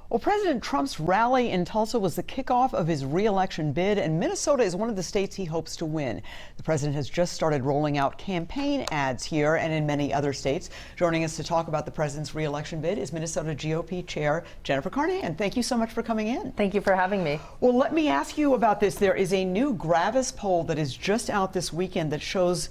Well, President Trump's rally in Tulsa was the kickoff of his re-election bid, and Minnesota is one of the states he hopes to win. The president has just started rolling out campaign ads here and in many other states. Joining us to talk about the president's re-election bid is Minnesota GOP Chair Jennifer Carnahan. Thank you so much for coming in. Thank you for having me. Well, let me ask you about this. There is a new Gravis poll that is just out this weekend that shows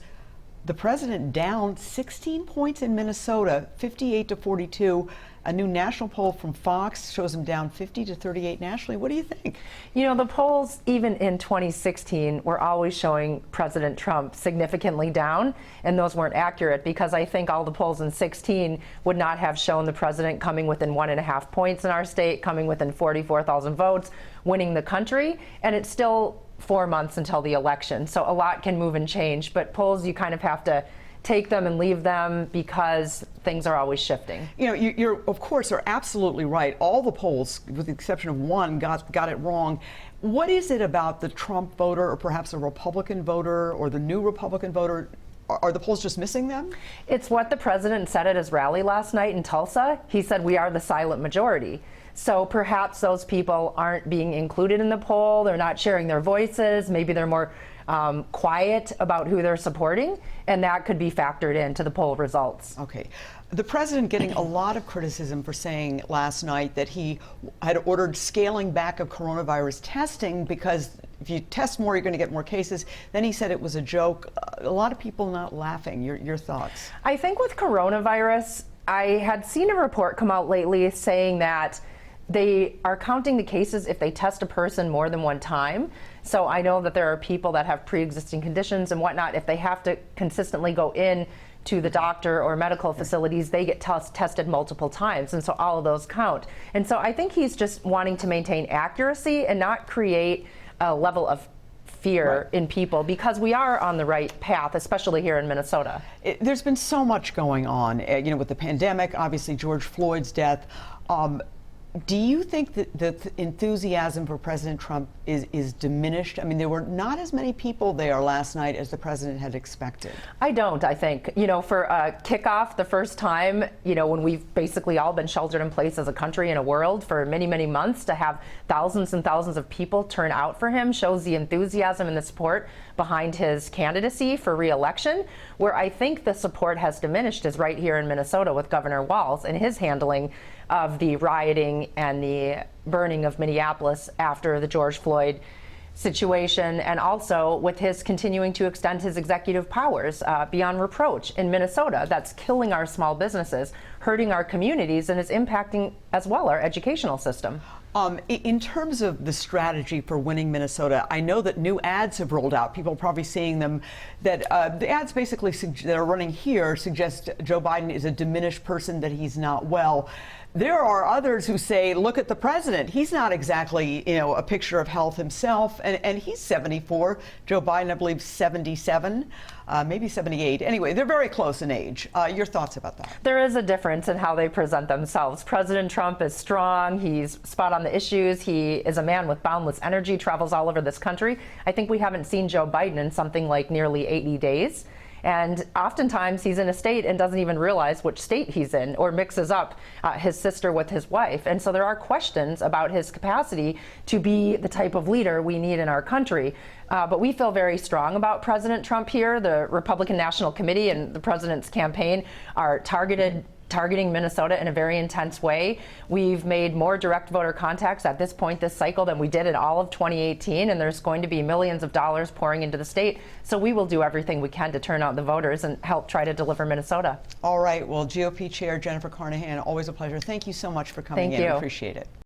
the president down 16 points in Minnesota, 58 to 42. A new national poll from Fox shows him down 50 to 38 nationally. What do you think? You know, the polls, even in 2016, were always showing President Trump significantly down, and those weren't accurate because I think all the polls in 16 would not have shown the president coming within 1.5 points in our state, coming within 44,000 votes, winning the country, and it's still 4 months until the election. So a lot can move and change, but polls, you kind of have to take them and leave them because things are always shifting. You know, you're of course are absolutely right. All the polls, with the exception of one, got it wrong. What is it about the Trump voter, or perhaps a Republican voter, or the new Republican voter? Are the polls just missing them? It's what the president said at his rally last night in Tulsa. He said, "We are the silent majority." So perhaps those people aren't being included in the poll. They're not sharing their voices. Maybe they're more quiet about who they're supporting, and that could be factored into the poll results. Okay. The president getting a lot of criticism for saying last night that he had ordered scaling back of coronavirus testing because if you test more, you're going to get more cases. Then he said it was a joke. A lot of people not laughing. Your thoughts? I think with coronavirus, I had seen a report come out lately saying that they are counting the cases if they test a person more than one time. So I know that there are people that have pre-existing conditions and whatnot. If they have to consistently go in to the doctor or medical facilities, they get tested multiple times. And so all of those count. And so I think he's just wanting to maintain accuracy and not create a level of fear in people, because we are on the right path, especially here in Minnesota. There's been so much going on, you know, with the pandemic, obviously George Floyd's death. Do you think that the enthusiasm for President Trump is diminished? I mean, there were not as many people there last night as the president had expected. I don't, I think. You know, for a kickoff, the first time, you know, when we've basically all been sheltered in place as a country and a world for many, many months, to have thousands and thousands of people turn out for him shows the enthusiasm and the support behind his candidacy for re-election. Where I think the support has diminished is right here in Minnesota with Governor Walz and his handling of the rioting and the burning of Minneapolis after the George Floyd situation, and also with his continuing to extend his executive powers beyond reproach in Minnesota. That's killing our small businesses, hurting our communities, and is impacting as well our educational system. In terms of the strategy for winning Minnesota, I know that new ads have rolled out. People are probably seeing them. That the ads basically that are running here suggest Joe Biden is a diminished person, that he's not well. There are others who say, look at the president. He's not exactly, you know, a picture of health himself, and he's 74. Joe Biden, I believe, 77, maybe 78. Anyway, they're very close in age. Your thoughts about that? There is a difference in how they present themselves. President Trump is strong. He's spot on the issues. He is a man with boundless energy, travels all over this country. I think we haven't seen Joe Biden in something like nearly 80 days. And oftentimes he's in a state and doesn't even realize which state he's in, or mixes up his sister with his wife. And so there are questions about his capacity to be the type of leader we need in our country. But we feel very strong about President Trump here. The Republican National Committee and the president's campaign are targeting Minnesota in a very intense way. We've made more direct voter contacts at this point this cycle than we did in all of 2018, and there's going to be millions of dollars pouring into the state. So we will do everything we can to turn out the voters and help try to deliver Minnesota. All right. Well, GOP Chair Jennifer Carnahan, always a pleasure. Thank you so much for coming in. Thank you. Appreciate it.